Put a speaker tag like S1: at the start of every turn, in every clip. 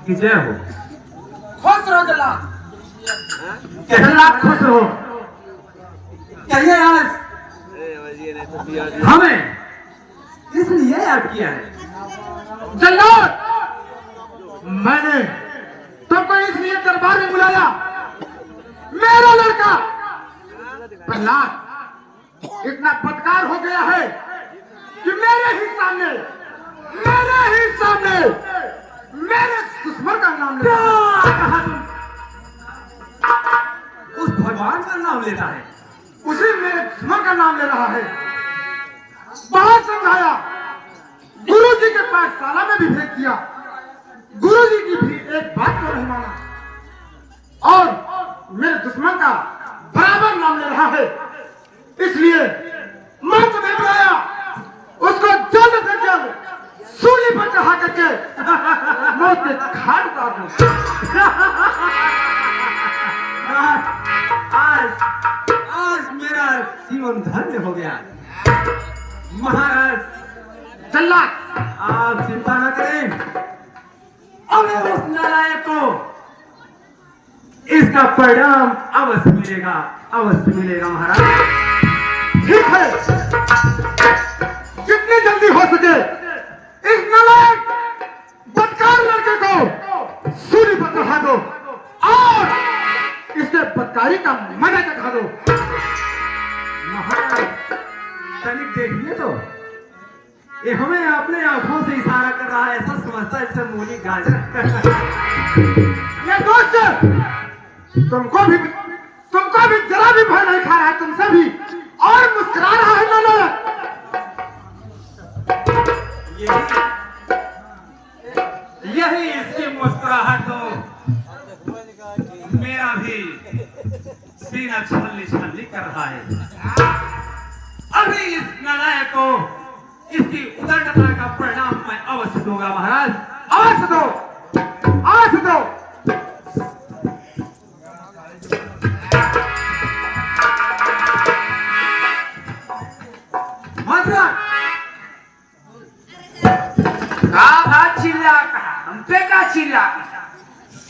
S1: कि जय हो।
S2: खुश रहो जल्लाद।
S1: जल्लाद खुश रहो। कहिए आज हमें इसलिए याद किया है। जल्लाद, मैंने तुमको इसलिए दरबार में बुलाया, मेरा लड़का प्रहलाद इतना बदकार हो गया है कि मेरे ही सामने मेरे दुश्मन का नाम लेता है। उस भगवान का नाम लेता है, उसी मेरे दुश्मन का नाम ले रहा है। बहुत समझाया, गुरु जी के पाठशाला में भी भेज दिया, गुरु जी की भी एक बात को नहीं माना और मेरे दुश्मन का बराबर नाम ले रहा है। इसलिए मैं तुम्हें बुलाया, उसको जल्द से जल्द सूली पर चढ़ा करके मौत के घाट उतार दो। आज मेरा जीवन धन्य हो गया। महाराज जल्लाद, आप चिंता न करें, अगर उस नालायक को इसका परिणाम अवश्य मिलेगा महाराज। ठीक है, जितनी जल्दी हो सके इस नालायक बदकार लड़के को सूली पर चढ़ा दो और इसके बदकारी का मजा चखा दो। महाराज तनिक देखिए तो, ये हमें अपने आंखों से इशारा कर रहा है, ऐसा समझता है इससे मूली गाजर। ये दोस्त, तुमको भी जरा भी भय नहीं खा रहा है, तुमसे भी, और मुस्कुरा रहा है नालायक। यही इसकी मुस्कुराहट तो मेरा भी सीना छल्ली कर रहा है। अभी इस नालायक को इसकी उदंडता का परिणाम मैं अवश्य दूंगा महाराज, अवश्य दो।
S2: हम पे का चिल्ला,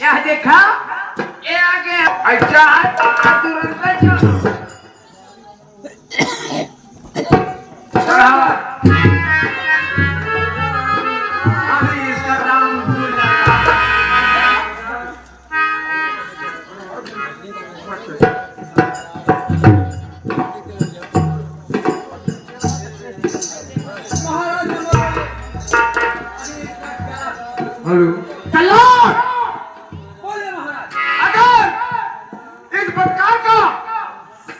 S2: यह देखा, ये आगे अच्छा तुरंत
S1: अभी इसका नाम भूल जाएगा। जल्लाद,
S2: बोले महाराज।
S1: अगर इस बदकार का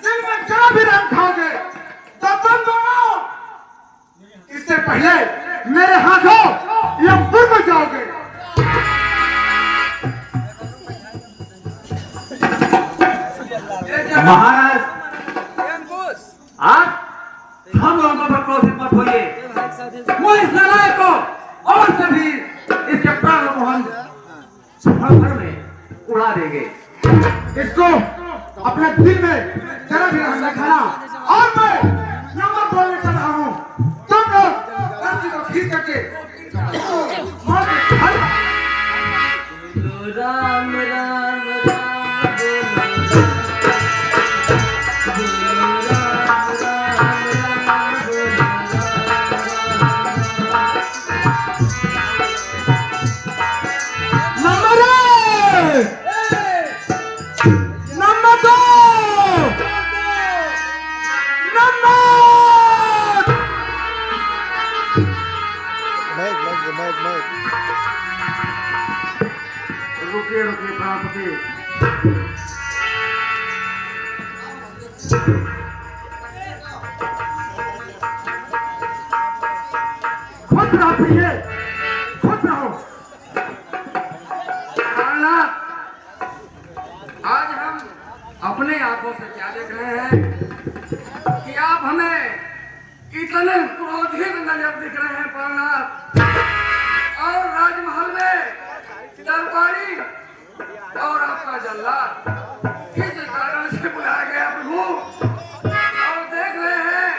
S1: दिल में जरा भी रंग खाओगे तो तुम दोनों इससे पहले मेरे हाथों यमपुर में जाओगे। महाराज, आप हम लोगों पर क्रोधित मत होइए। वो इस नालायक को और सभी इसके प्राण को हम क्षण भर में उड़ा देंगे। इसको अपने दिल में जरा भी रहना खाना, और मैं नंबर बोलने चल रहा हूँ। तुम लोग रस्सी को खींच करके मौत के घर
S2: राम राम
S1: रुकिए प्राणपति, खुश रहो प्रिय, खुश रहो। आज हम अपने आंखों से क्या देख रहे हैं कि आप हमें इतने क्रोधित नजर दिख रहे हैं प्राणनाथ, और राजमहल में दरबारी और आपका जल्लाद किस कारण से बुलाया गया प्रभु, और देख रहे हैं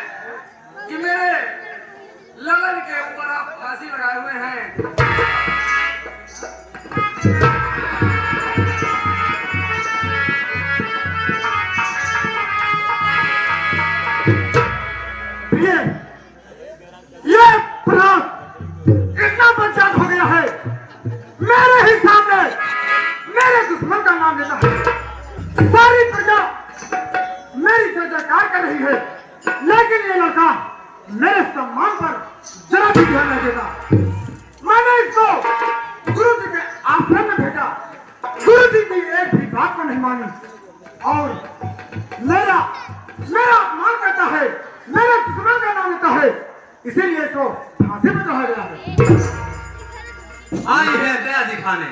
S1: कि मेरे ललन के ऊपर आप फांसी लगाए हुए हैं।
S3: ये ये प्राण इतना बदजात हो गया है, मेरे ही सामने मेरे दुश्मन का नाम लेता है। सारी प्रजा मेरी जय जयकार कर रही है, लेकिन ये लड़का मेरे सम्मान पर जरा भी ध्यान नहीं देता। मैंने इसको गुरु जी के आश्रम में भेजा, गुरु जी की एक भी बात को नहीं मानी और मेरा मेरा अपमान करता है, मेरे दुश्मन का नाम लेता है, इसीलिए तो फांसी में चढ़ा गया है।
S2: आई है दया दिखाने।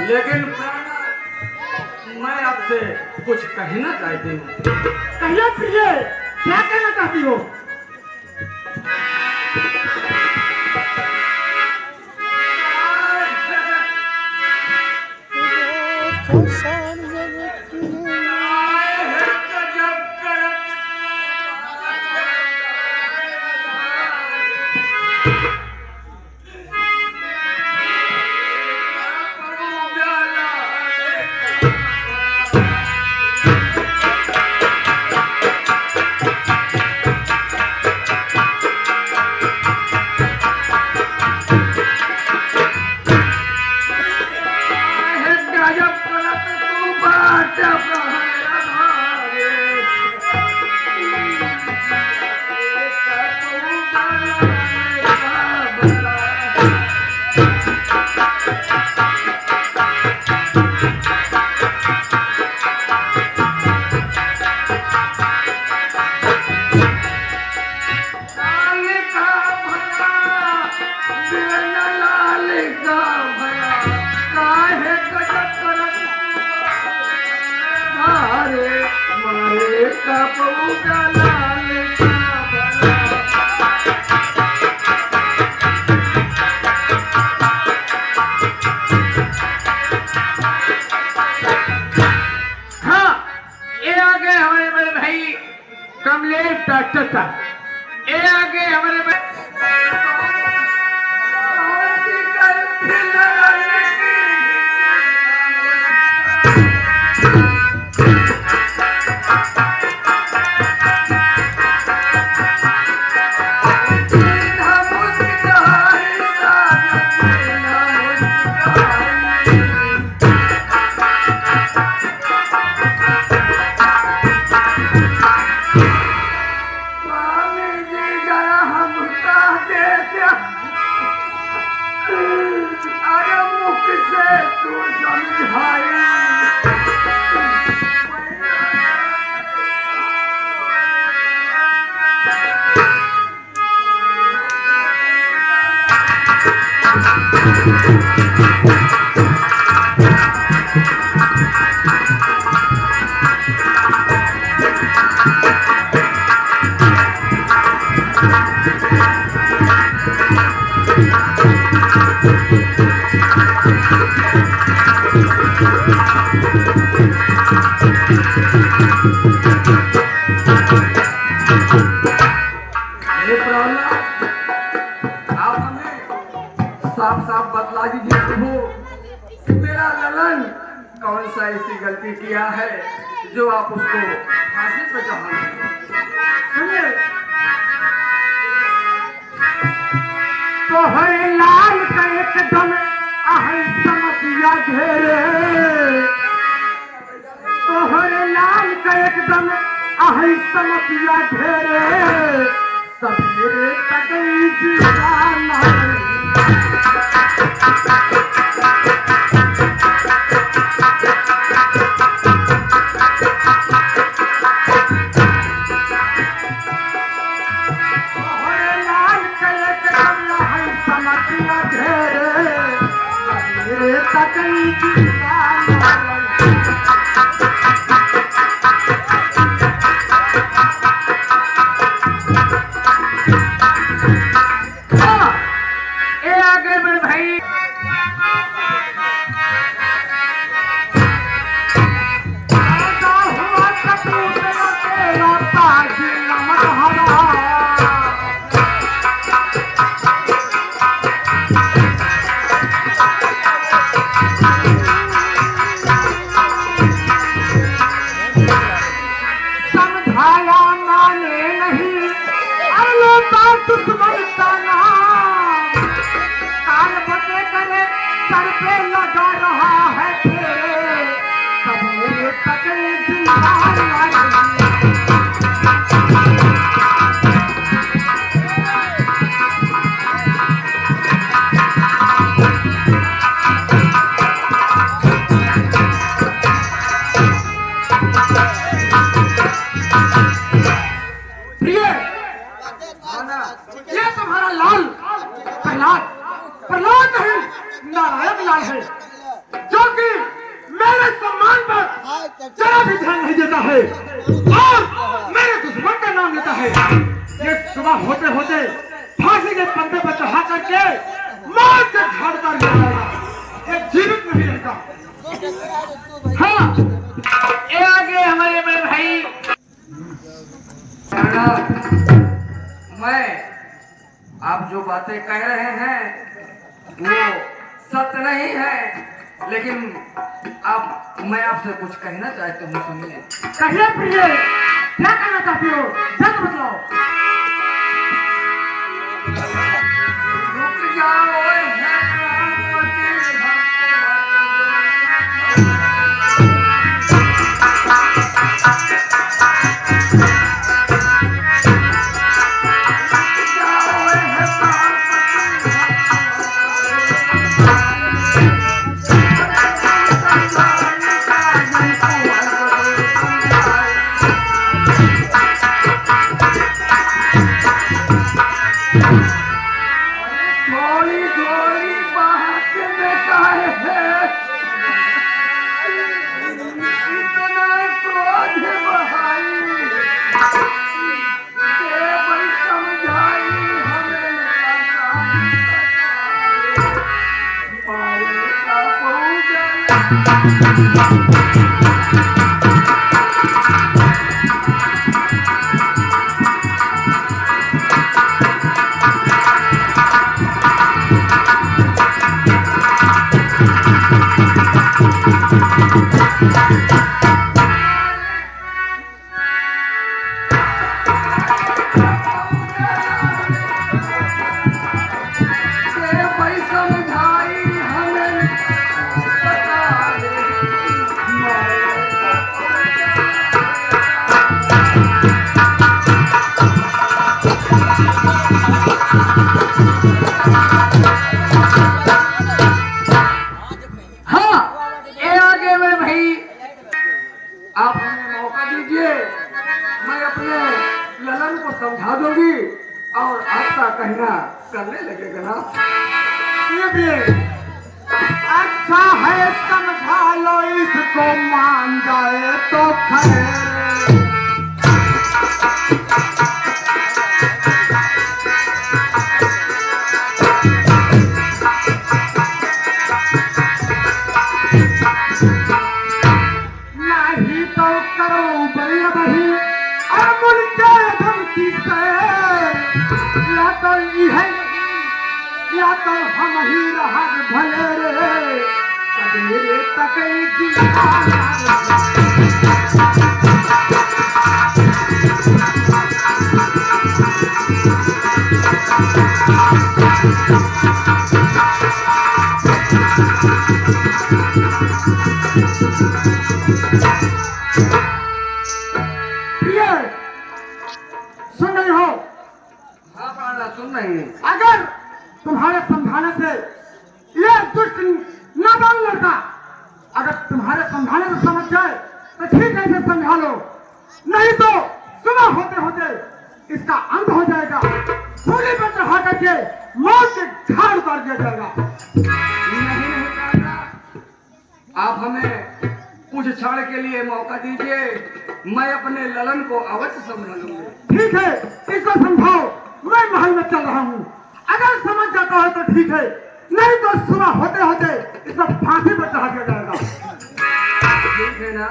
S1: लेकिन प्राणनाथ, मैं आपसे कुछ कहना चाहती हूँ।
S3: कहिए प्रिय, क्या कहना चाहती हो?
S2: कमलेश डॉक्टर का ये आगे हमारे
S1: साफ साफ बतला दीजिए प्रभु, मेरा ललन कौन सा ऐसी गलती किया है जो आप उसको फांसी पे चढ़ा सुनिए।
S3: तो है लाल का एकदम आहै समतिया घेरे, तो है लाल का एकदम आहै समतिया घेरे, सवेरे तकई जीवाना पे लगा रहा है तेरे सवेरे तक जिंदा रहेगी। ये तुम्हारा लाल प्रहलाद प्रहलाद नहीं नारायण लाल है, जो कि मेरे सम्मान पर जरा भी ध्यान नहीं देता है और मेरे दुश्मन का नाम लेता है। ये सुबह होते होते फांसी के पंदे पर चढ़ा करके मार के झाड़ कर ले जाएगा, ये जीवित नहीं रहेगा।
S2: हाँ, ये आगे हमारे बड़े भाई।
S1: मैं आप जो बातें कह रहे हैं वो सत्य नहीं है, लेकिन अब मैं आपसे कुछ कहना चाहता हूँ, सुनिए।
S3: कहिए प्रिय, क्या कहना चाहती हो, जल्द बताओ।
S1: रुक जाओ आप हमें मौका दीजिए, मैं अपने ललन को समझा दूंगी और आपका कहना करने लगेगा ना।
S3: ये भी अच्छा है, समझा लो इसको, मान जाए तो खैर। नहीं तो करो बड़ी बही अमुल के धमकी से, या तो यह या तो हम ही रहा भले रे सवेरे तक सुन रही हो?
S1: हाँ प्राणा सुन रही हूँ।
S3: अगर तुम्हारे समझाने से ये दुष्ट नाबाल लड़का अगर तुम्हारे समझाने से समझ जाए तो ठीक है, इसे समझा लो, नहीं तो सुबह होते होते इसका अंत हो जाएगा, सूली पर चढ़ा करके मौत के घाट उतार दिया जाएगा।
S1: नहीं प्राणा, आप हमें कुछ क्षण के लिए मौका दीजिए, मैं अपने ललन को अवश्य समझा लूंगी।
S3: ठीक है, इसको समझाओ, मैं महल में चल रहा हूँ, अगर समझ जाता है तो ठीक है, नहीं तो सुबह होते होते इसको फांसी पर चढ़ा दिया जाएगा।
S1: ठीक है ना,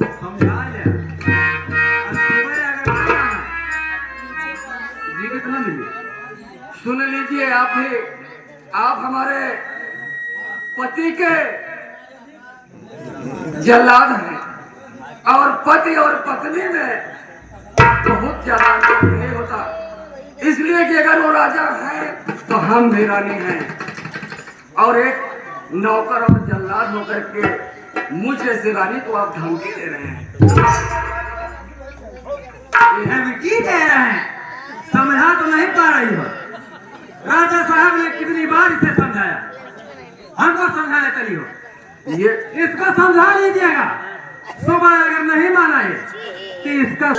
S2: समझा लिया। जीवित न मिले।
S1: सुन लीजिए, आप हमारे पति के जल्लाद हैं और पति और पत्नी में बहुत ज्यादा अंतर नहीं होता, इसलिए कि अगर वो राजा हैं तो हम भी रानी हैं, और एक नौकर और जल्लाद होकर के मुझ जैसे रानी को आप धमकी दे रहे हैं।
S3: धमकी दे रहे हैं? समझा तो नहीं पा रही हो। राजा साहब ने कितनी बार इसे समझाया, हमको समझाने चली हो।
S1: ये
S3: इसको समझा लीजिएगा, सुबह अगर नहीं माना ये कि इसका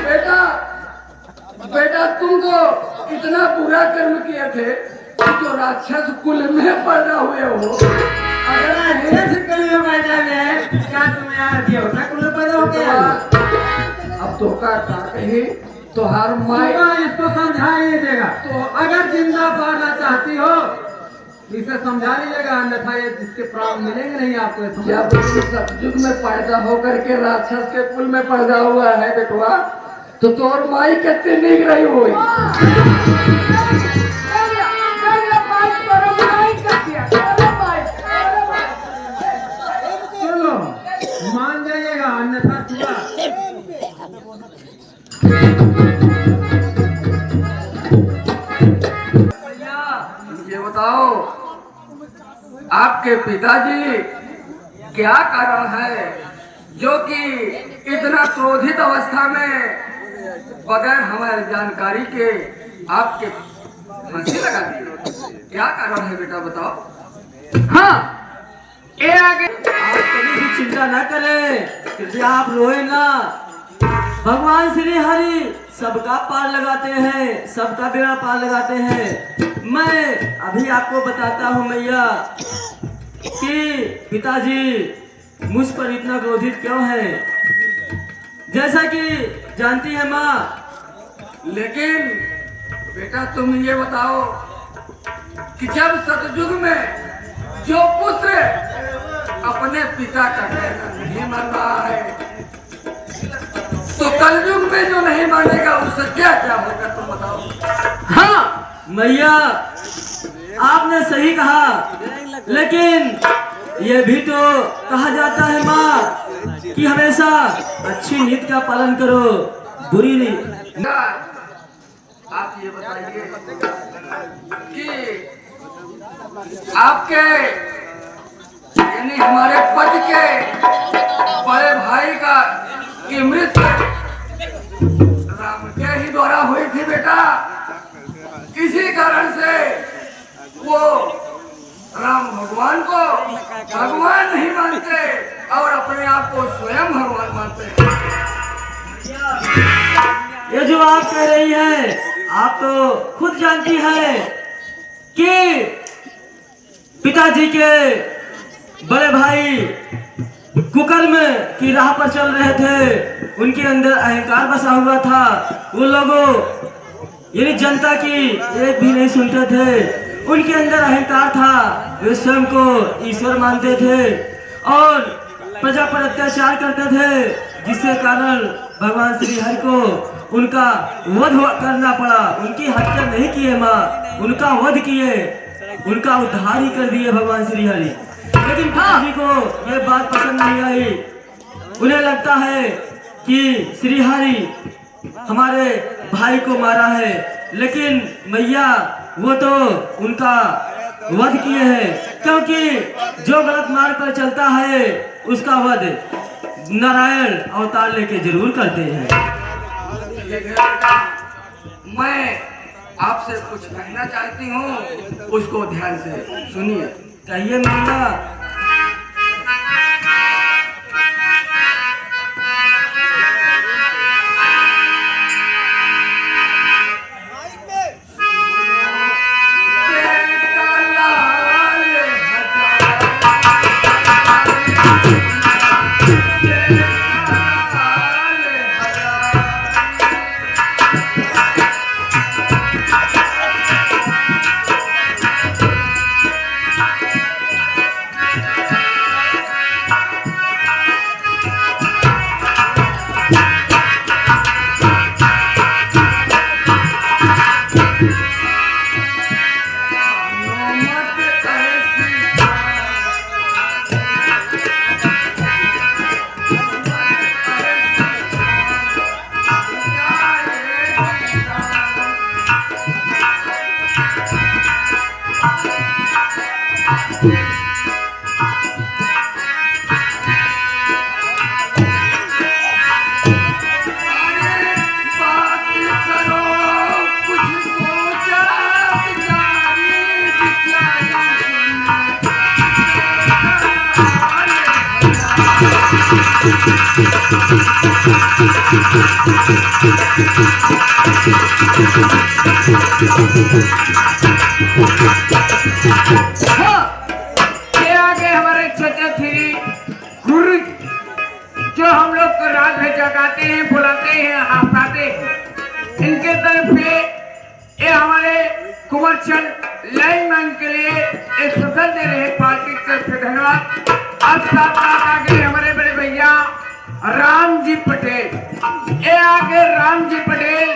S1: बेटा बेटा तुमको इतना बुरा कर्म किए थे कि जो राक्षस कुल में पैदा हुए हो।
S3: क्या तुम्हें यार देवता कुल पैदा हो गया?
S1: अब तो का कही तोहार माई
S3: इसको समझा लीजिएगा।
S1: तो
S3: अगर जिंदा पाना चाहती हो इसे समझा लीजिएगा, अन्यथा ये जिसके प्राण मिलेंगे नहीं आपको।
S1: जब सतयुग में पैदा होकर के राक्षस के कुल में पैदा हुआ है बेटवा, तो तोर माई कितनी निक रही हुई।
S3: चलो मान जाइएगा, अन्यथा चुरा।
S1: ये बताओ आपके पिताजी क्या कारण है जो कि इतना क्रोधित अवस्था में बगैर हमारी जानकारी के आपके फांसी लगा दी? क्या कारण है बेटा बताओ।
S3: हाँ, ये आगे आप कभी भी चिंता न करें, कृपया आप रोए ना। भगवान श्री हरि सबका पार लगाते हैं, सबका बेड़ा पार लगाते हैं। मैं अभी आपको बताता हूँ मैया कि पिताजी मुझ पर इतना क्रोधित क्यों है। जैसा कि जानती है माँ,
S1: लेकिन बेटा तुम ये बताओ कि जब सतयुग में जो पुत्र अपने पिता का कहना नहीं मान रहा है, तो कलयुग में जो नहीं मानेगा उससे क्या क्या होगा तुम बताओ।
S3: हाँ मैया आपने सही कहा, लेकिन यह भी तो कहा जाता है माँ कि हमेशा अच्छी नीति का पालन करो, बुरी नहीं।
S1: आप ये बताइए कि आपके यानी हमारे पति के बड़े भाई का की मृत्यु राम के ही द्वारा हुई थी बेटा। किसी कारण से वो राम भगवान को भगवान नहीं मानते और अपने आप को स्वयं भगवान मानते हैं।
S3: ये जो आप कह रही है, आप तो खुद जानती है कि पिताजी के बड़े भाई कुकर्म की राह पर चल रहे थे, उनके अंदर अहंकार बसा हुआ था। वो लोगों यानी जनता की एक भी नहीं सुनते थे, उनके अंदर अहंकार था। वे स्वयं को ईश्वर मानते थे और प्रजा पर अत्याचार करते थे, जिसके कारण भगवान श्री हरि को उनका वध करना पड़ा। उनकी हत्या नहीं किए माँ, उनका वध किए, उनका उद्धार ही कर दिए भगवान श्री हरि। लेकिन पिताजी को यह बात पसंद नहीं आई। उन्हें लगता है कि श्री हरि हमारे भाई को मारा है, लेकिन मैया वो तो उनका वध किए हैं, क्योंकि जो गलत मार्ग पर चलता है उसका वध नारायण अवतार लेके जरूर करते हैं।
S1: मैं आपसे कुछ कहना चाहती हूँ, उसको ध्यान से सुनिए।
S3: कहिए मैया।
S1: अरे बात करो, कुछ सोचा बिचारी
S2: हाँ, ये आगे हमारे चचा थी गुरु जी, जो हम लोग को रात में जगाते हैं, बुलाते हैं, हंसाते हैं। इनके तरफ से ये हमारे कुंवर चंद लाइनमैन के लिए एक सफल दे रहे हैं पार्टी की तरफ से धन्यवाद। अब साथ साथ आगे हमारे बड़े भैया राम जी पटेल, ये आगे राम जी पटेल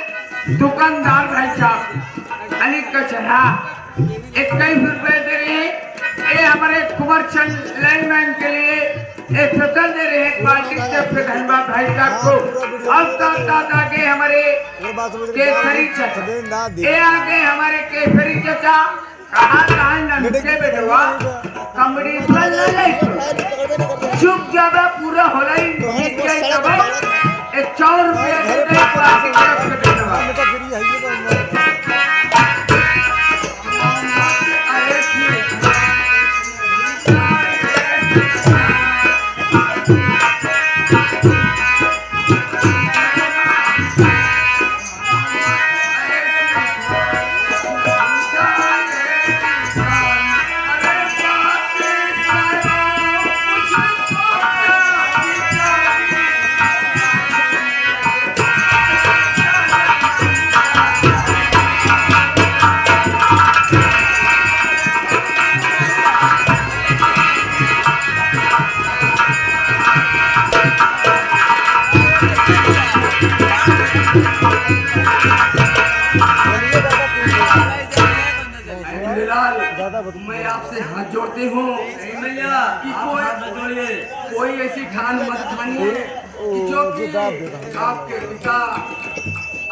S2: दुकानदार भाई साहब अली कचरा 21 रुपए दे रहे हैं। ये हमारे कुंवर चंद लाइनमैन के लिए एक सफल दे रहे हैं पार्टी की तरफ से धन्यवाद भाई साहब को। अब साथ साथ आगे हमारे केसरी चचा, ये आगे हमारे केसरी चचा कहाँ नमस्ते बेटवा कमरी चुप जावा पूरा होला ही जीत गए तब 4 रुपया दे दे पार्टी की तरफ से धन्यवाद। अरे ठीक मैं आपसे हाथ जोड़ती हूँ कि कोई ऐसी ठान मत ठानिए कि जो कि आपके पिता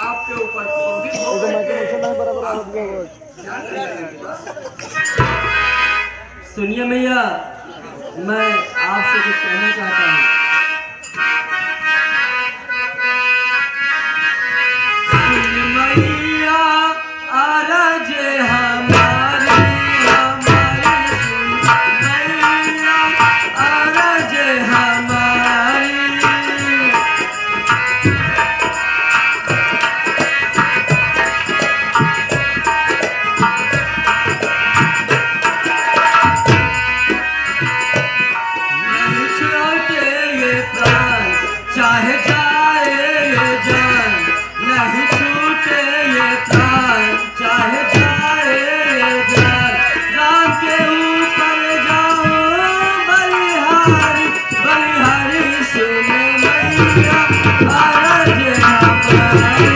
S2: आपके ऊपर क्रोधित हो गए।
S4: सुनिए मैया, मैं आपसे कुछ कहना चाहता हूँ। मैया आरज हमारी मैया आरज हमारी नहीं छोटे ये प्राण चाहे जाए ये जान, नहीं छूटे ये प्राण चाहे जाए ये जान। राम के ऊपर जाओ बलिहारी बलिहारी सुने मैया आरज हमारी।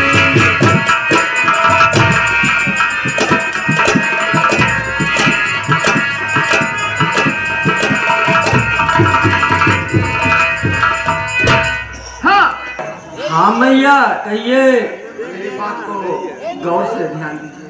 S4: हाँ मैया कहिए।
S1: मेरी बात को गौर से ध्यान दीजिए।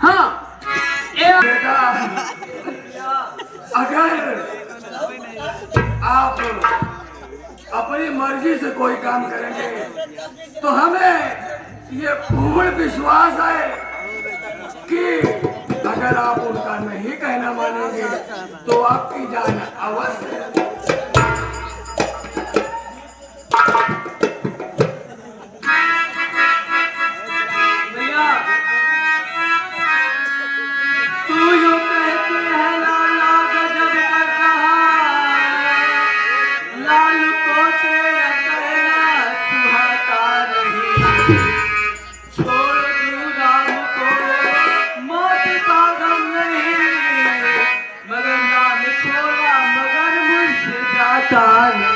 S2: हाँ,
S1: बेटा, आप अपनी मर्जी से कोई काम करेंगे तो हमें ये पूर्ण विश्वास है कि अगर आप उनका नहीं कहना मानेंगे तो आपकी जान अवश्य।
S4: भैया तू जो कहती है लाला गजब कर रहा है, लाल को तेरा कहना सुहाता नहीं। छोड़ दूं राम को मौत का गम नहीं, मगर नाम छोड़ा मगर मुझसे जाता नहीं।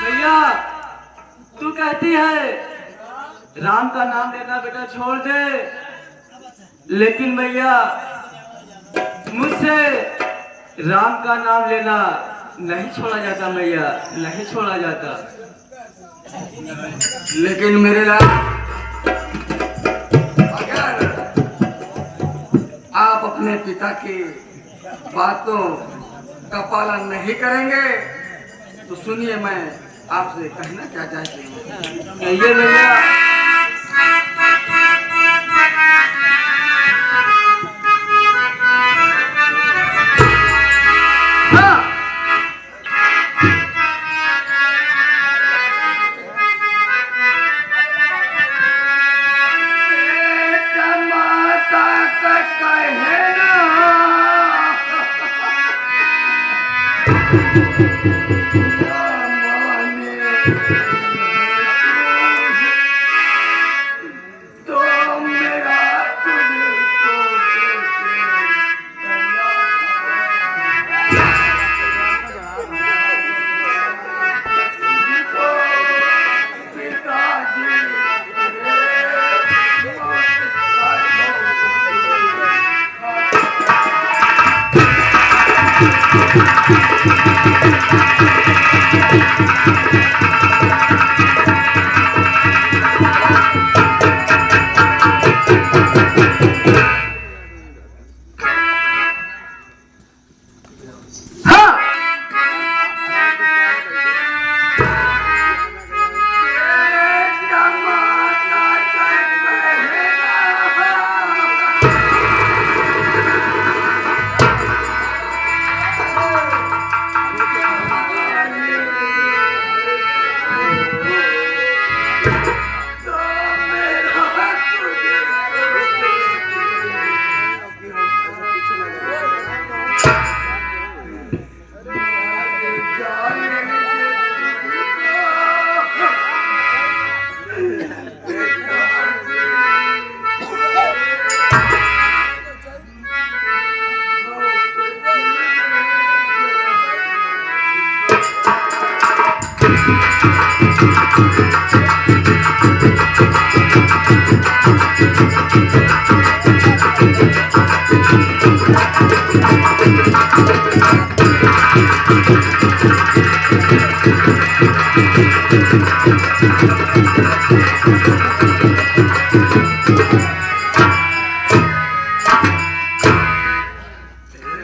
S4: भैया तू कहती है राम का नाम लेना बेटा छोड़ दे, लेकिन भैया मुझसे राम का नाम लेना नहीं छोड़ा जाता भैया, नहीं छोड़ा जाता।
S1: लेकिन मेरे लाल अगर आप अपने पिता की बातों का पालन नहीं करेंगे तो सुनिए मैं आपसे कहना क्या चाहती हूँ।
S4: कहिए भैया।
S1: हाँ। बेटा माता का कहना तो मेरा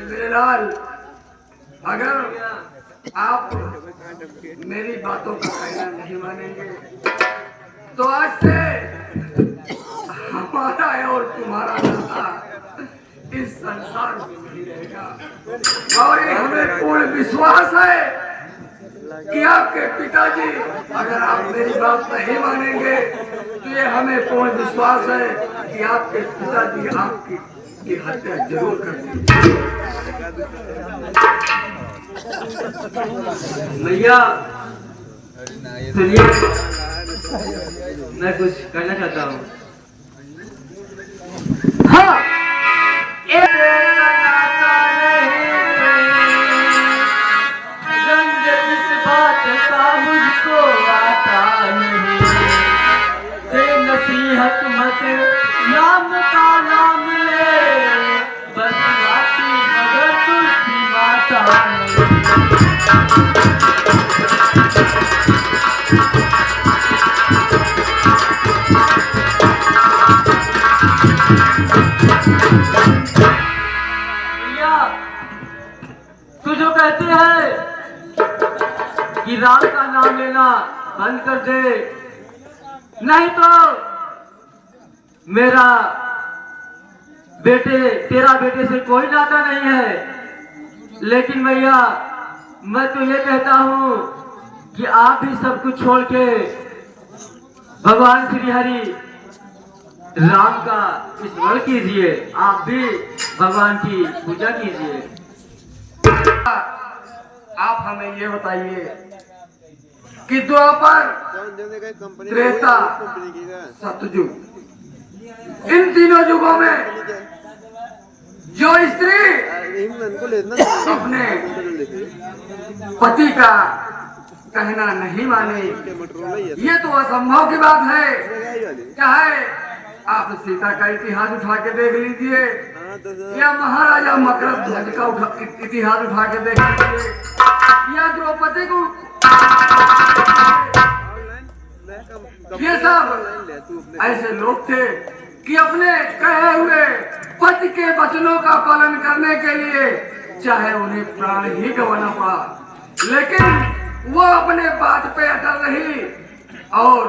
S1: तुझको लाल अगर आप मेरी बातों का कहना नहीं मानेंगे तो आज से हमारा और तुम्हारा नाता इस संसार में नहीं रहेगा। और ये हमें पूर्ण विश्वास है कि आपके पिताजी अगर आप मेरी बात नहीं मानेंगे तो ये हमें पूर्ण विश्वास है कि आपके पिताजी आपकी हत्या जरूर कर देंगे।
S4: भैया सुनिए, मैं कुछ कहना चाहता हूँ।
S2: हाँ
S4: रंग इस बात का मुझको आता नहीं, दे नसीहत मत नाम का नाम ले बस भैया तू जो कहते हैं कि राम का नाम लेना बंद कर दे, नहीं तो मेरा तेरा बेटे से कोई नाता नहीं है। लेकिन भैया मैं तो ये कहता हूँ कि आप भी सब कुछ छोड़ के भगवान श्री हरि राम का स्मरण कीजिए, आप भी भगवान की पूजा कीजिए।
S1: आप हमें ये बताइए कि द्वापर, त्रेता, सतयुग, इन तीनों युगों में जो स्त्री अपने पति का कहना नहीं माने, ये तो असंभव की बात है। चाहे आप सीता का इतिहास उठा के देख लीजिए या महाराजा मकरध्वज का इतिहास उठा के देख लीजिए या द्रौपदी को, ये सब ऐसे लोग थे कि अपने कहे हुए पति के वचनों का पालन करने के लिए चाहे उन्हें प्राण ही गंवाना पड़ा, लेकिन वो अपने बात पे अटल रही और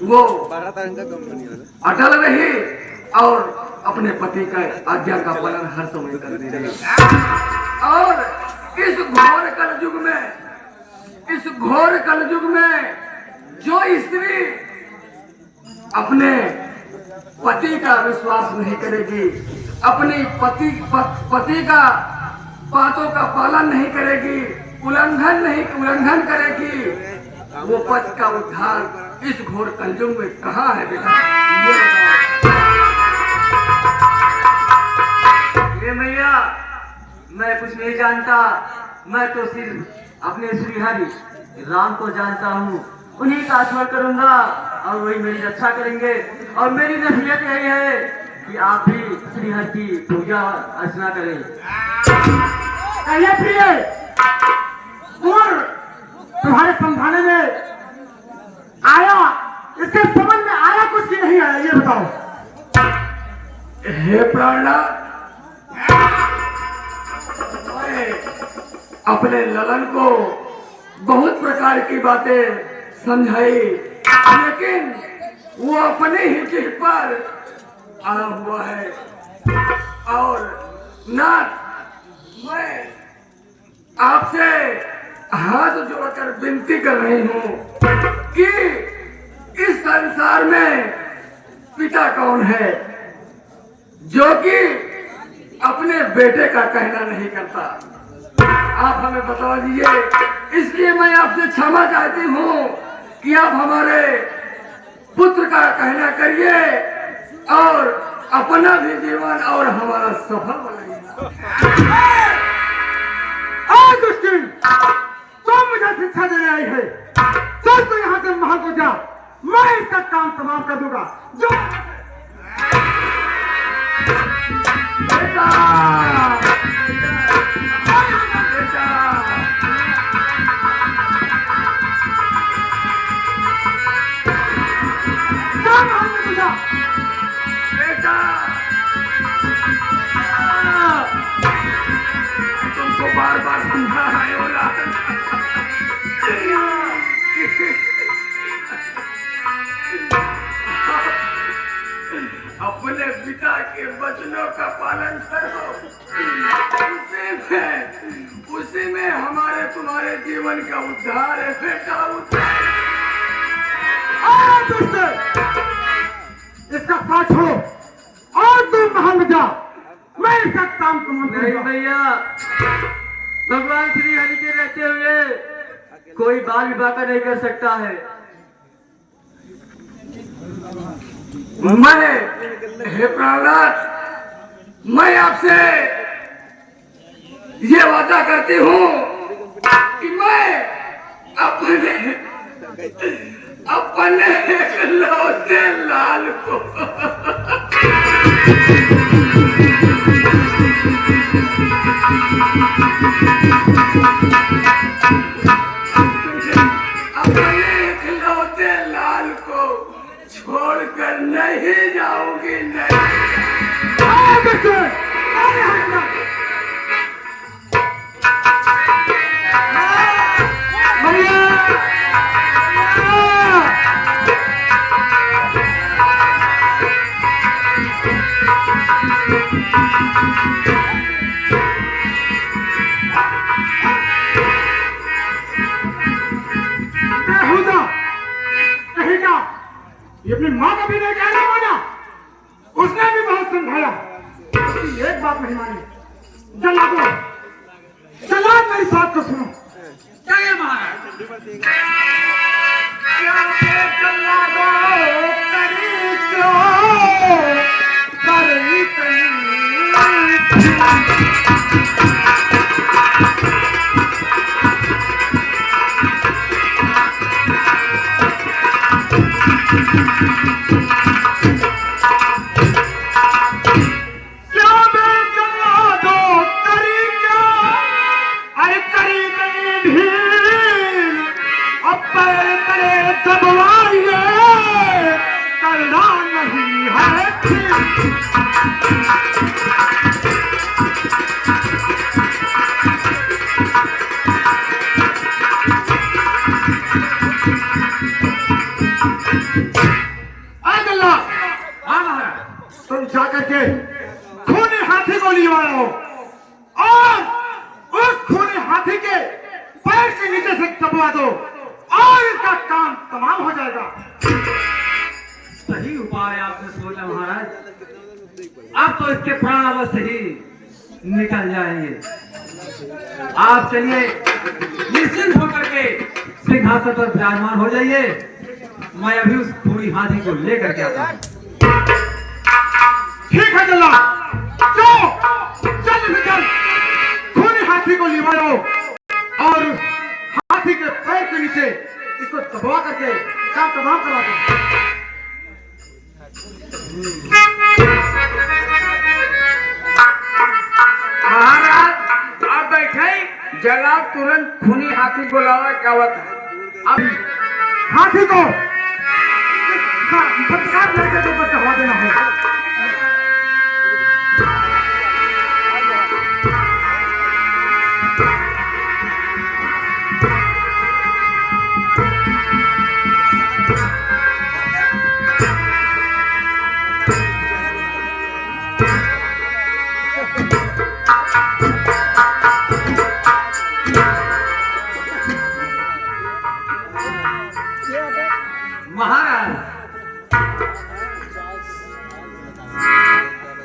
S1: वो अटल रही और अपने पति का आज्ञा का पालन हर समय करती रही। और इस घोर कलयुग में जो स्त्री अपने पति का विश्वास नहीं करेगी, अपनी पति का बातों का पालन नहीं करेगी, उल्लंघन करेगी, वो पति का उद्धार इस घोर कलयुग में कहाँ है बेटा?
S4: ये भैया मैं कुछ नहीं जानता, मैं तो सिर्फ अपने श्री हरि राम को जानता हूँ, उन्हीं का स्मरण करूंगा और वही मेरी रक्षा करेंगे। और मेरी नसीहत यही है कि आप भी श्री हरि की पूजा अर्चना करें।
S3: प्रिय कुंवर तुम्हारे समझाने में आया, इसके समझ में आया कुछ की नहीं आया, ये बताओ।
S1: हे प्राणनाथ, अपने ललन को बहुत प्रकार की बातें समझाई, लेकिन वो अपने ही जिद पर आया हुआ है। और नाथ, मैं आपसे हाथ जोड़कर विनती कर रही हूँ कि इस संसार में पिता कौन है जो कि अपने बेटे का कहना नहीं करता? आप हमें बता दीजिए। इसलिए मैं आपसे क्षमा चाहती हूँ कि आप हमारे पुत्र का कहना करिए और अपना भी जीवन और हमारा सफल बनाइए।
S3: तो मुझे शिक्षा देने आई है, चल तो यहाँ से महल को जा, मैं इसका काम तमाम कर दूंगा। जो
S1: तुमको बार बार समझा है औलाद, अपने पिता के वचनों का पालन करो, उसी में हमारे तुम्हारे जीवन का उद्धार है बेटा, उद्धार।
S3: इसका साथ छोड़ो और तुम महल में जा, मैं इसका काम
S4: नहीं
S3: करूंगा।
S4: भैया, भगवान श्री हरि के रहते हुए कोई बाल विवाह नहीं कर सकता है।
S1: मैं हे प्राणनाथ, मैं आपसे ये वादा करती हूँ कि मैं अपने इकलौते लाल को अपने इकलौते लाल को छोड़कर नहीं जाऊंगी, नहीं।
S3: बेहुदा कहेगा, ये अपनी माँ का भी नहीं कहना माना, उसने भी बहुत समझाया, लेकिन एक बात नहीं मानी। जल्लादो, जल्लाद मेरी बात को सुनो।
S2: क्या ये महाराज?
S3: क्या ये जल्लादो करी क्यों, करी करी। क्या मैं जल्लादो करी क्या, अरे करी नहीं ढील, अब पैर करे दबवाइए, करना नहीं है ठीक। अल्लाह,
S2: हाँ महाराज।
S3: तुम जाकर के खूनी हाथी को लिवाओ और उस खूनी हाथी के पैर के नीचे से दबवा दो और इसका काम तमाम हो जाएगा।
S4: सही उपाय आपने सोचा महाराज। अब तो इसके प्राण अवश्य ही निकल जाएंगे। आप चलिए निश्चिंत होकर के सिंहासन पर विराजमान हो जाइए। मैं अभी उस पूरी हाथी को लेकर के आता हूँ।
S3: ठीक है जल्ला, जल्द से जल्द खूनी हाथी को लिवाओ और हाथी के पैर के नीचे इसको दबा करके काम तमाम करा दो।
S2: महाराज आप बैठे, जल्लाद तुरंत खूनी हाथी बुलावा, क्या बात है?
S3: अब हाथी को पत्थर लेकर के ऊपर चढ़ा देना है।
S4: महाराज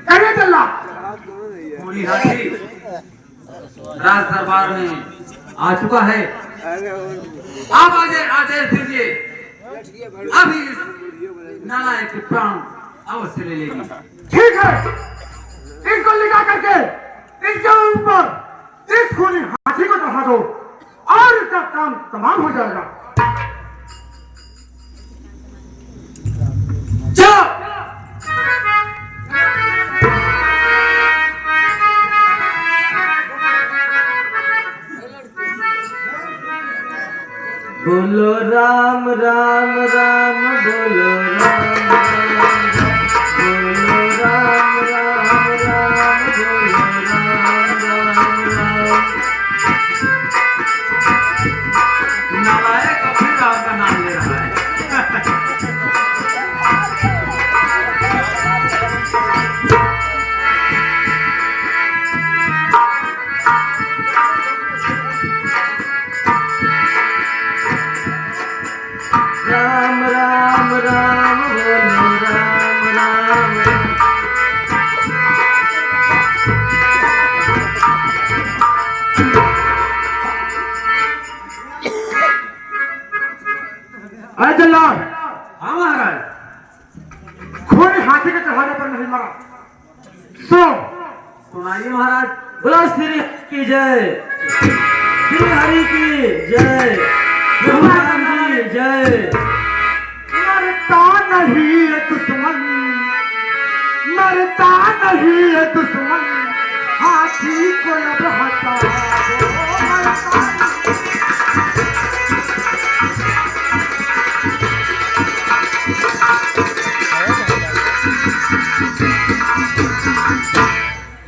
S3: अरे जल्ला,
S4: पूरी हाथी राज दरबार में आ चुका है। आप आदेश दीजिए, अभी इस नालायक के प्राण अवश्य ले लेगी।
S3: ठीक है, इसको लिखा करके इसके ऊपर इस खूनी हाथी को चढ़ा दो और इसका काम तमाम हो जाएगा।
S4: चलो बोलो राम राम राम, बोलो राम राम, बोलो राम राम राम, बोलो राम राम राम। नालायक अपने राम का नाम ले रहा है। राम राम राम, बोलो राम राम राम।
S3: अरे जल्लाद,
S4: हाँ महाराज।
S3: खूनी हाथी के चढ़ाने पर नहीं मरा, सो
S4: सुनाइए महाराज। बोलो श्री की जय, श्री हरि की जय, भगवान की जय।
S3: मरता नहीं है दुश्मन, मरता नहीं है दुश्मन, हाथी को अब हटा दो, मरता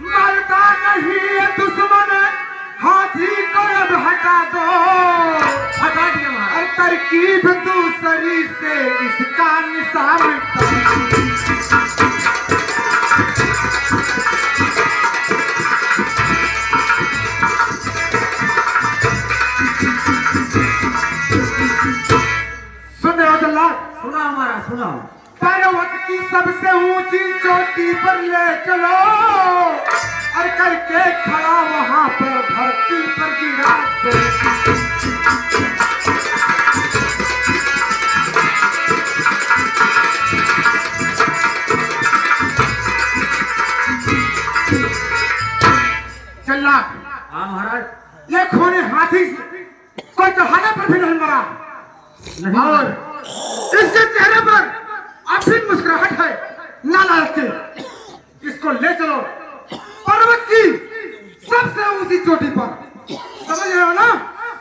S3: मरता नहीं है दुश्मन, हाथी को अब हटा दो।
S4: हटा दिया महाराज।
S3: और तरकीब दूसरी से इसका निशान चोटी पर ले चलो और करके खड़ा वहां पर धरती पर गिरा दो। चलना।
S1: हाँ महाराज।
S3: ये खूनी हाथी कोई दहाने पर भी नहीं मरा और इसके चेहरे पर अभी मुस्कुराहट है नालायक की। इसको ले चलो पर्वत की सबसे ऊंची चोटी पर, समझ रहे हो ना?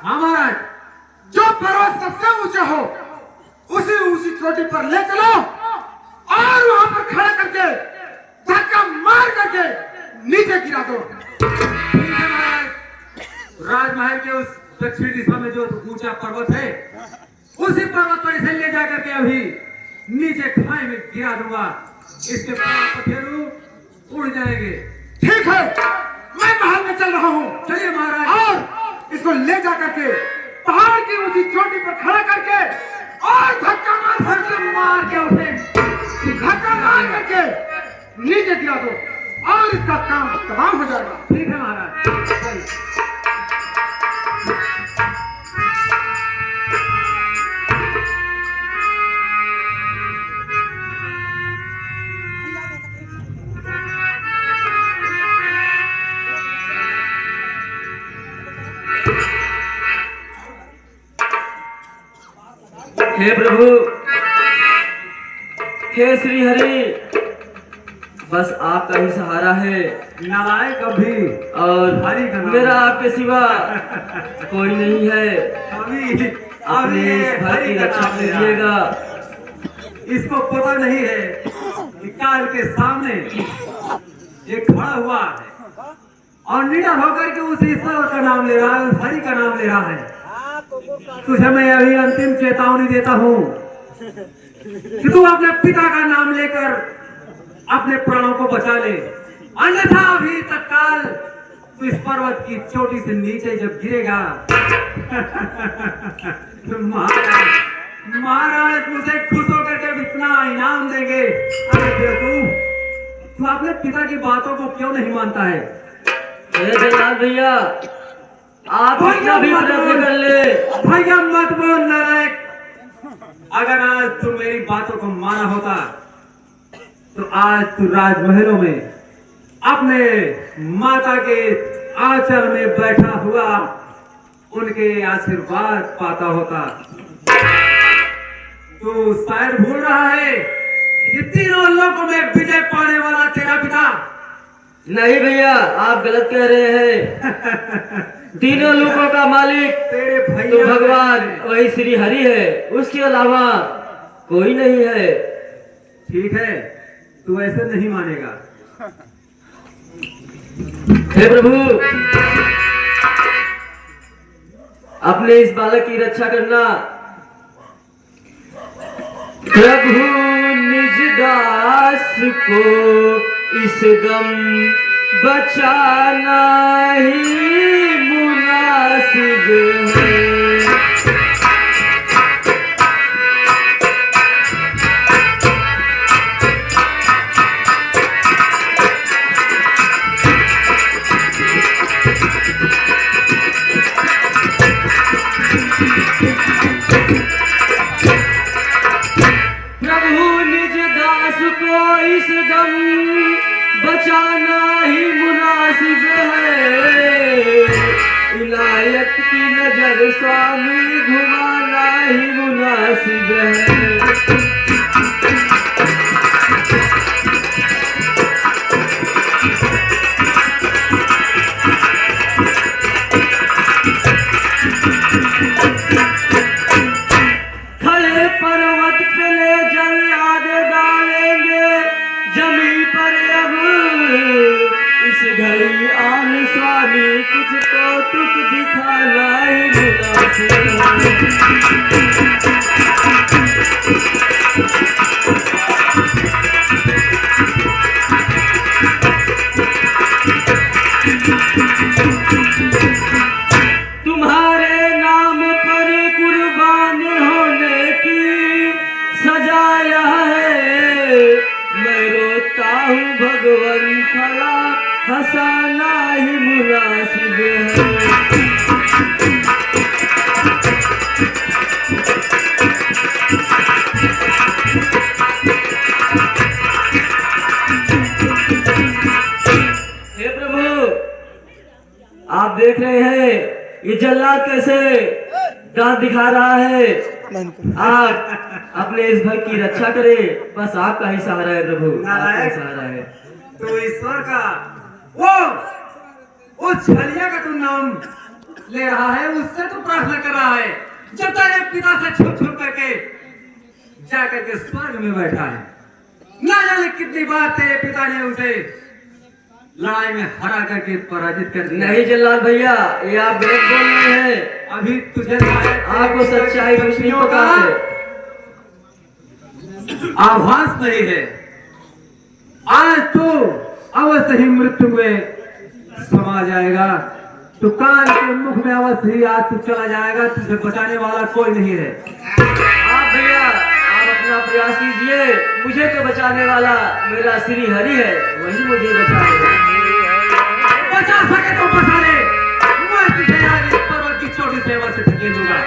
S1: हाँ महाराज।
S3: जो पर्वत सबसे ऊंचा हो उसी ऊंची चोटी पर ले चलो और वहां पर खड़ा करके धक्का मार करके नीचे गिरा दो।
S1: ठीक है महाराज। राजमहल के उस दक्षिण दिशा में जो ऊंचा पर्वत है उसी पर्वत पर इसे ले जाकर के अभी नीचे खाई में गिरा दूंगा। इसके पथेरू उड़ जाएंगे।
S3: ठीक है, मैं महल में चल रहा हूँ।
S1: चलिए महाराज।
S3: और इसको ले जाकर के पहाड़ की ऊंची चोटी पर खड़ा करके और धक्का मार के उसे धक्का मार करके नीचे गिरा दो और इसका काम तमाम हो जाएगा।
S1: ठीक है महाराज।
S4: हे प्रभु, हे श्री हरि, बस आपका ही सहारा है।
S1: नालायक अभी
S4: और
S1: हरि का नाम
S4: मेरा आपके सिवा कोई नहीं है।
S1: अभी
S4: अपने इस घर की रक्षा कीजिएगा।
S1: इसको पता नहीं है कि काल के सामने ये खड़ा हुआ है और निडर होकर के उस ईश्वर का नाम ले रहा है, उस हरि का नाम ले रहा है। तुझे मैं अभी अंतिम चेतावनी देता हूँ कि तू अपने पिता का नाम लेकर अपने प्राणों को बचा ले, अन्यथा अभी तत्काल तू इस पर्वत की चोटी से नीचे जब गिरेगा तो महाराज तुझे खुश होकर के इतना इनाम देंगे। अरे बेवकूफ, तू अपने पिता की बातों को क्यों नहीं मानता है?
S4: जयनाथ भैया, आप इतना भी प्रयत्न कर ले।
S1: भैया मत बोल नालायक। अगर आज तू मेरी बातों को माना होता तो आज तू राजमहलों में अपने माता के आंचल में बैठा हुआ उनके आशीर्वाद पाता होता। तू शायद भूल रहा है कि तीनों लोगों में विजय पाने वाला तेरा पिता।
S4: नहीं भैया, आप गलत कह रहे हैं। तीनों लोगों का मालिक
S1: तेरे
S4: तो
S1: भैया
S4: भगवान वही श्री हरि है, उसके अलावा कोई नहीं है।
S1: ठीक है, तू ऐसे नहीं मानेगा।
S4: हे प्रभु, अपने इस बालक की रक्षा करना। प्रभु निज दास को इस दम बचाना ही मुनासिब है। प्रभु निज दास को इस दम बचाना ही मुनासिब है। इनायत की नजर स्वामी घुमाना ही मुनासिब है। खड़े पर्वत पे ले जल्लाद डालेंगे जमी पर अब इस घड़ी आन स्वामी कुछ कौतुक दिखाना ही मुनासिब तुम्हारे नाम पर कुर्बान होने की सजाया है। मैं रोता हूँ वाला हंसाना ही मुनासिब है। हे प्रभु, आप देख रहे हैं ये जल्लाद कैसे दांत दिखा रहा है। आप अपने इस भक्त की रक्षा करे, बस आपका ही सहारा है प्रभु, आपका ही सहारा है।
S3: तो ईश्वर का वो छलिया का तू नाम ले रहा है, उससे तू प्रार्थना कर रहा है, जब तक ये पिता से छुप छुप करके जा करके स्वर्ग में बैठा है। ना जाने कितनी बार तेरे पिता ने उसे लड़ाई में हरा करके पराजित कर दिया।
S4: नहीं जल्लाद भैया, ये आप गलत बोल रहे हैं।
S3: अभी तुझे
S4: आपको सच्चाई कुछ नहीं पता है।
S3: आभास नहीं है। आज तो अवश्य ही मृत्यु में समा जाएगा। तो कान के मुख में अवश्य ही आज तू चला जाएगा। तुझे बचाने वाला कोई नहीं है।
S4: आप भैया, आप अपना प्रयास कीजिए, मुझे तो बचाने वाला मेरा श्री हरि है, वही मुझे बचाएगा।
S3: बचा सके तो बचा ले, मैं तुझे आज इस पर्वत की चोटी से अवश्य धकेलूंगा।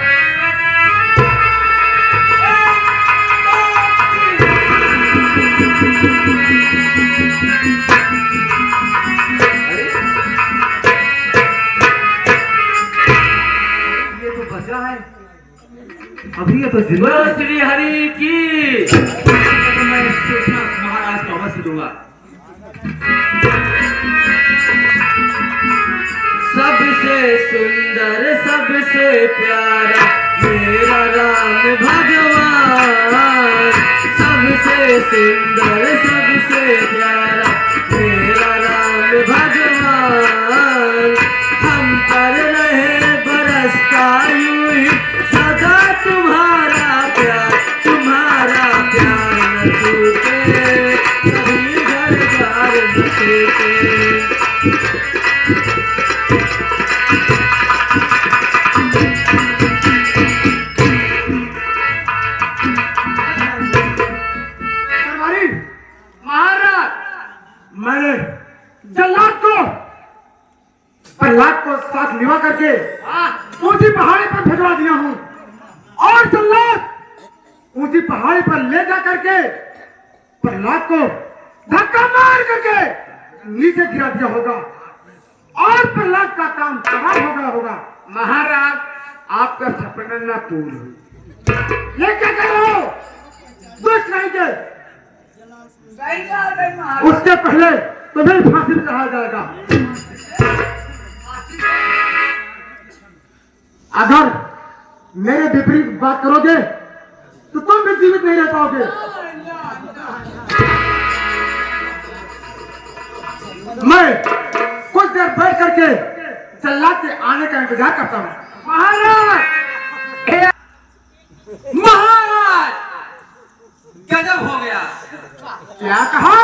S3: ये तो बचा है, अभी ये तो जिंदा
S4: बोलो
S3: है।
S4: श्री हरि की।
S3: तो मैं सूचना महाराज को अवश्य दूंगा।
S4: सबसे सुंदर सबसे प्यारा मेरा राम भगवान, सबसे सुंदर सबसे प्यारा मेरा राम भगवान। हम पर रहे बरसता यूं ही सदा तुम्हारा प्यार न छूटे, कभी घर द्वार न छूटे।
S3: सरदारी महाराज, मैंने जल्लाद को प्रहलाद को साथ लिवा करके ऊंची पहाड़ी पर भिजवा दिया हूँ। और जल्लाद ऊंची पहाड़ी पर ले जा करके प्रहलाद को धक्का मार करके नीचे गिरा दिया होगा और प्रहलाद का काम खराब हो गया होगा।
S2: महाराज, आपका सपना न पूर्ण हो।
S3: ये क्या कर रहे हो? दुष्ट नहीं के उसके पहले तुम्हें फांसी में चढ़ाया जाएगा। अगर मेरे विपरीत बात करोगे तो तुम भी जीवित नहीं रह पाओगे। मैं कुछ देर बैठ करके जल्लाद के आने का इंतजार करता हूँ।
S2: महाराज,
S3: महाराज, गजब हो गया। क्या कहा?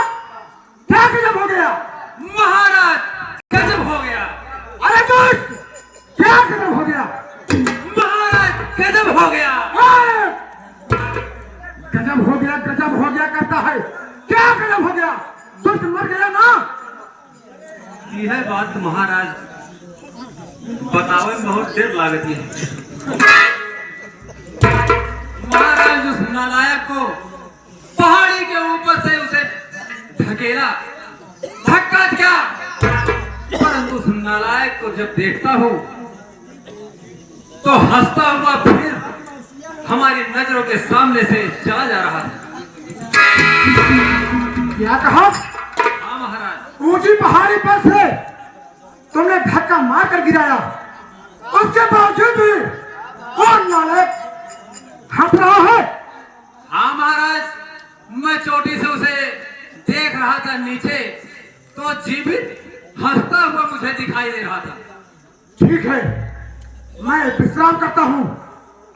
S3: क्या गजब हो गया? महाराज, गजब हो गया। अरे दुष्ट, क्या गजब हो गया? महाराज, गजब हो गया। गजब हो गया, गजब हो गया करता है। क्या गजब हो गया? दुष्ट मर गया ना?
S5: यह बात महाराज बतावे में बहुत देर लागती है।
S3: महाराज, उस नालायक को पहाड़ी के ऊपर से उसे धकेला, धक्का क्या, परंतु उस नालायक को जब देखता हूँ तो हंसता हुआ फिर हमारी नजरों के सामने से चला जा रहा है। क्या कहा?
S5: हाँ महाराज,
S3: ऊंची पहाड़ी पर से तुमने धक्का मार कर गिराया, उसके बावजूद भी वो नालायक हंस रहा है। हाँ महाराज, मैं चोटी से उसे देख रहा था नीचे, तो जीवित हंसता हुआ मुझे दिखाई दे रहा था। ठीक है, मैं विश्राम करता हूँ।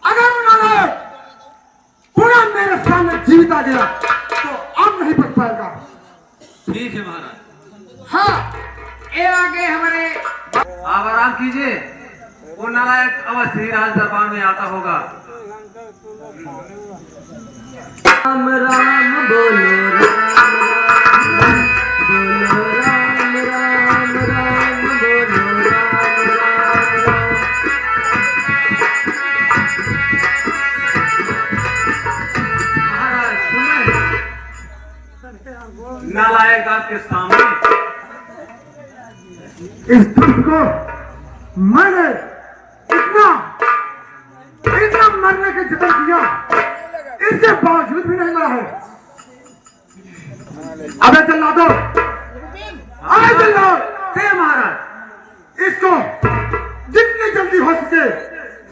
S3: अगर वो नालायक पुनः मेरे सामने जीवित आ गया तो अब नहीं बच पाएगा।
S5: ठीक है महाराज।
S2: हाँ, ये आगे हमारे।
S3: आप आराम कीजिए, वो नालायक अवश्य ही राज दरबार में आता होगा।
S4: राम राम बोलो, राम राम बोलो, राम
S3: इस दुष्ट को मैंने इतना इतना मरने के जतन किया, इसके बावजूद भी नहीं मरा है। अबे जल्ला दो, अबे जल्ला हे महाराज, इसको जितनी जल्दी हो सके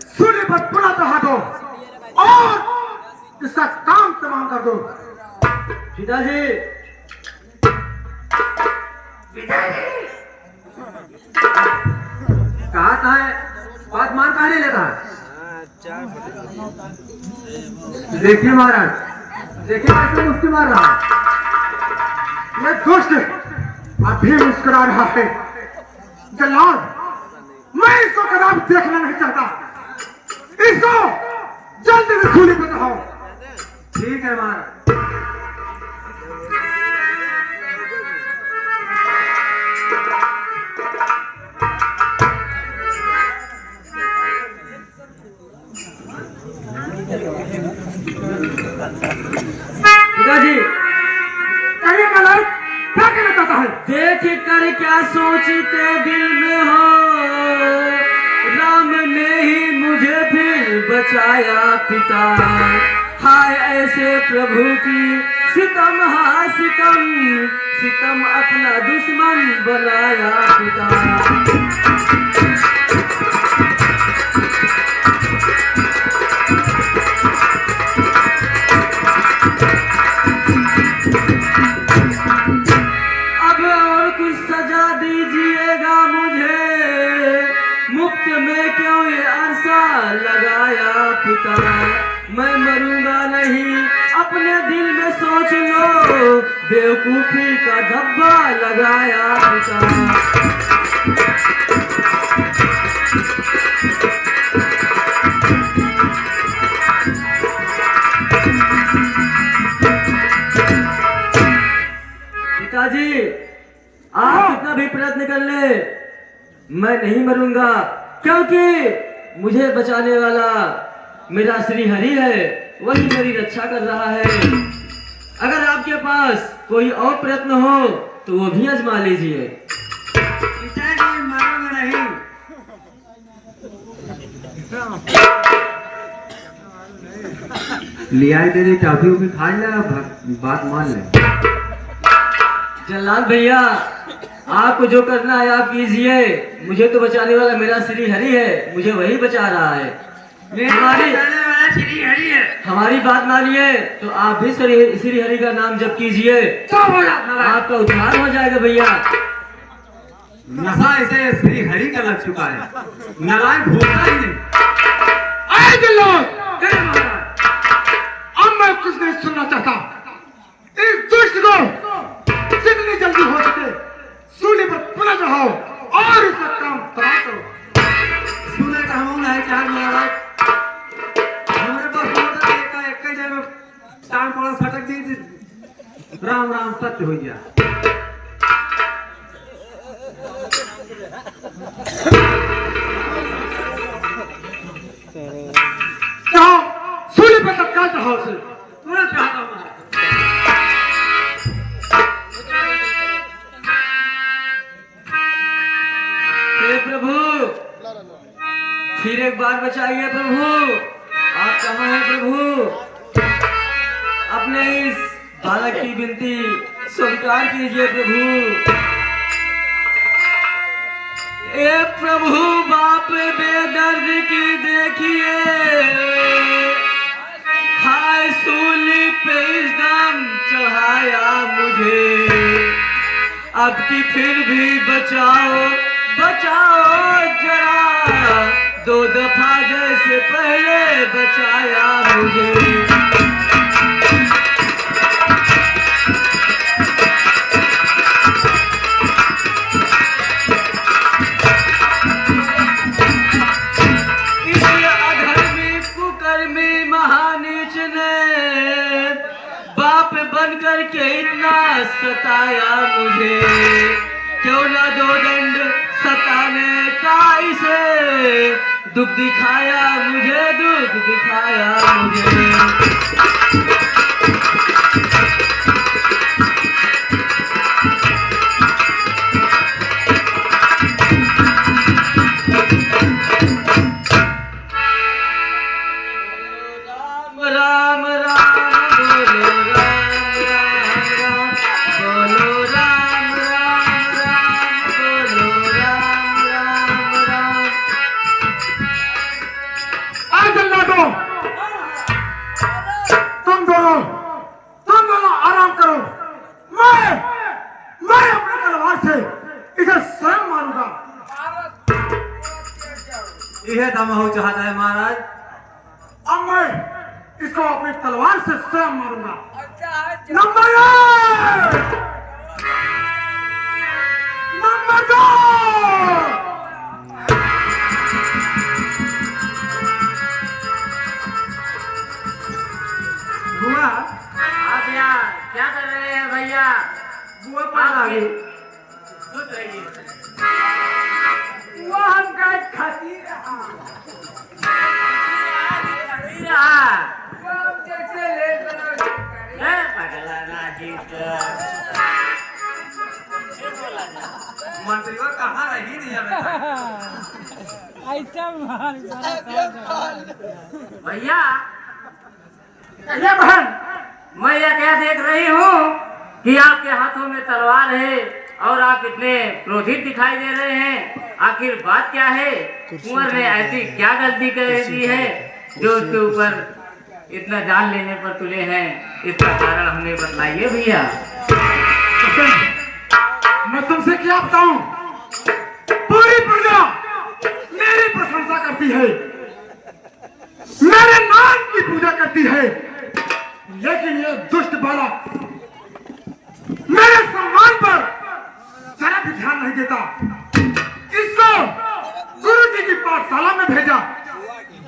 S3: सूर्य पर पुनः चढ़ा दो और इसका काम तमाम कर दो।
S4: पिताजी,
S5: कहा है बात मान कहा नहीं लेता। देखिए महाराज, देखिए कैसे मुस्की मार रहा है।
S3: ये दुष्ट अभी मुस्कुरा रहा है। जल्लाद, मैं इसको कदापि देखना नहीं चाहता। इसको जल्दी से सूली पर चढ़ाओ।
S5: ठीक है महाराज।
S4: पिताजी,
S3: कहिए मलाइक, क्या कहना चाहता है?
S4: देख कर क्या सोचते दिल में हो, राम ने ही मुझे फिर बचाया पिता। हाय ऐसे प्रभु की सितम, हाय सितम, सितम अपना दुश्मन बनाया पिता। मैं मरूंगा नहीं, अपने दिल में सोच लो, बेवकूफी का धब्बा लगाया पिता। पिताजी, आप कितना भी प्रयत्न कर ले, मैं नहीं मरूंगा, क्योंकि मुझे बचाने वाला मेरा श्री हरि है, वही मेरी रक्षा कर रहा है। अगर आपके पास कोई और प्रयत्न हो तो वो भी आजमा लीजिए।
S5: पिताजी मारूंगा नहीं। लिया तेरी टॉफी भी खा ले, बात मान ले।
S4: जल्लाद भैया, आपको जो करना है आप कीजिए, मुझे तो बचाने वाला मेरा श्री हरि है, मुझे वही बचा रहा है। हमारी बात मानिए तो आप भी श्री हरि का नाम जप कीजिए, आपका उद्धार हो जाएगा भैया।
S5: नशा इसे श्री हरि का लग चुका है, नारायण भूलता ही नहीं।
S3: आए जल्लाद, अब मैं कुछ नहीं सुनना चाहता। इस दुष्ट को जितनी जल्दी हो सके सूली पर पुनः चढ़ाओ और इसका काम तमाम करो।
S5: सुने का हम नहीं चाह महाराज, हमारे पास बहुत एक जगह टांग पड़ा फटक दी, राम राम सत्य हो गया।
S3: चढ़ाओ, सूली पर तत्काल चढ़ाओ उसे।
S5: तुरंत चाहता हूँ महाराज।
S4: हे प्रभु, फिर एक बार बचाइए प्रभु, आप कहाँ हैं प्रभु? अपने इस बालक की विनती स्वीकार कीजिए प्रभु। ए प्रभु, बाप बेदर्द की देखिए, हाय सूली पे इस दम चढ़ाया मुझे, अब की फिर भी बचाओ बचाओ जरा, दो दफा जैसे पहले बचाया मुझे। इस अधर्मी कुकर्मी महानीच ने बाप बनकर के इतना सताया मुझे, क्यों ना दो दंड सताने का इसे, दुख दिखाया मुझे, दुख दिखाया मुझे।
S5: यह दमाहू चाहता है महाराज।
S3: अब मैं इसको अपनी तलवार से स्वयं मारूंगा। Number 1, number 2। बुआ
S2: आप यार क्या कर रहे हैं भैया?
S3: बुआ पाल आ गई।
S2: खुद रहिए।
S3: वो हम गाय खाती रहा।
S2: वो हम जैसे ले चलो। पगला ना जीत।
S5: मंत्री वो कहाँ रही नहीं हमें।
S2: भैया
S3: ये बहन
S2: मैं यह क्या देख रही हूँ कि आपके हाथों में तलवार है और आप इतने क्रोधित दिखाई दे रहे हैं। आखिर बात क्या है? कुंवर ने ऐसी क्या गलती कर दी है जो उसके ऊपर इतना जान लेने पर तुले हैं? इसका कारण हमें बताइए भैया।
S3: मैं तुमसे क्या बताऊं? पूरी प्रजा मेरी प्रशंसा करती है, मेरे नाम की पूजा करती है, लेकिन ये दुष्ट बालक मेरे सम्मान पर जरा भी ध्यान नहीं देता। इसको गुरु जी की पाठशाला में भेजा,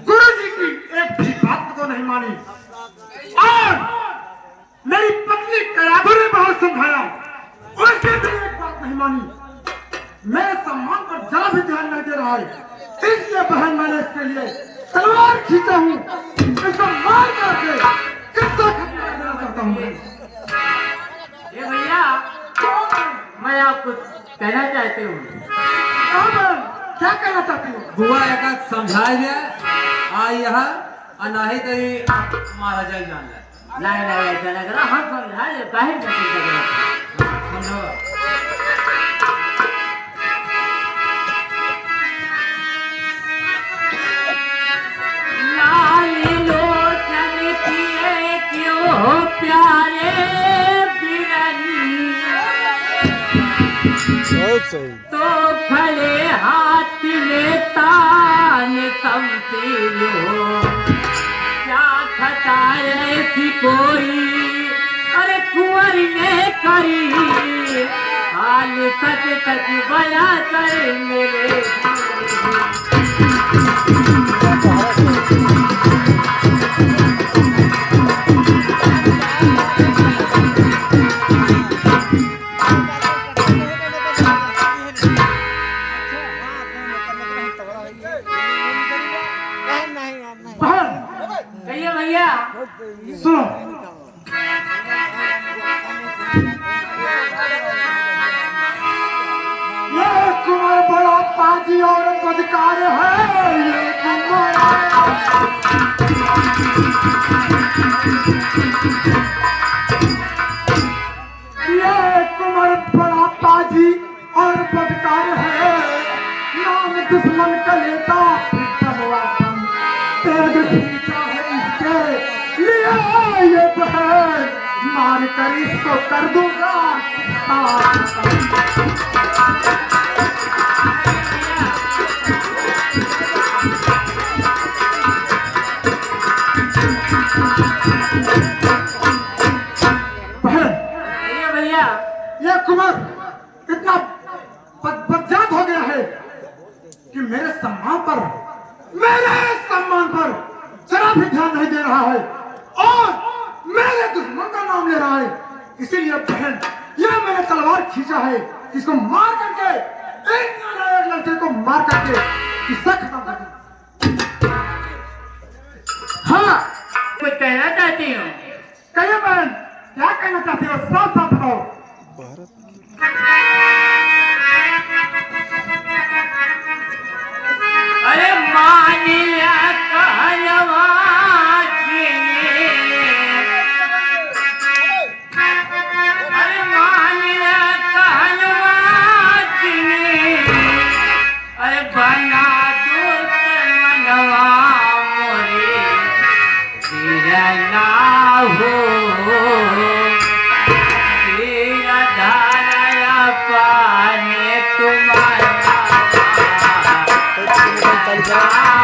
S3: गुरु जी की एक भी बात को नहीं मानी और मेरी पत्नी कयाधु ने बहुत समझाया, उसके भी एक बात नहीं मानी। मेरे सम्मान पर जरा भी ध्यान नहीं दे रहा है। इसलिए बहन मैंने इसके लिए तलवार खींचा हूँ, इसको मार करके किसका खत्म करना चाहता हूँ।
S2: ये भैया मैं आपको कहना चाहती हूँ।
S3: क्या कहना चाहती हूँ?
S5: बुआ एक समझाए जाए आई यहाँ अनाही तरी मारा जाए जान जाए।
S2: नहीं नहीं ऐसा लग रहा। हम समझा ले काहे नहीं समझा?
S5: समझो
S2: लाली लोचन किए क्यों प्यारे बिरनी, तो खड़े हाथ में तान समझियो, क्या खता ऐसी कोई अरे कुंवर ने करी, हाल सच सच बया कर मेरे। कहिए भैया।
S3: सुनो, ये कुंवर बड़ा पाजी और बदकार है। ये कुंवर बड़ा पाजी और बदकार है। नाम दुश्मन का लेता तेज खींचा है इसके लिए। ये बहन मार कर इसको कर दूंगा।
S2: भैया
S3: ये कुंवर इतना बदजात हो गया है कि मेरे सम्मान पर जरा भी ध्यान नहीं दे रहा है और मेरे दुश्मन का नाम ले रहा है। इसीलिए बहन ये मैंने तलवार खींचा है, इसको मार करके एक लड़के को मार करके इससे खत्म कर दूं। हाँ,
S2: कुछ कहना चाहती हूँ।
S3: कहिए बहन, क्या कहना चाहती हो? साफ साफ बताओ।
S2: अरे मानिया कहलवा चीनी, अरे मानिया कहलवा चीनी, अरे बना दो तुम्हारा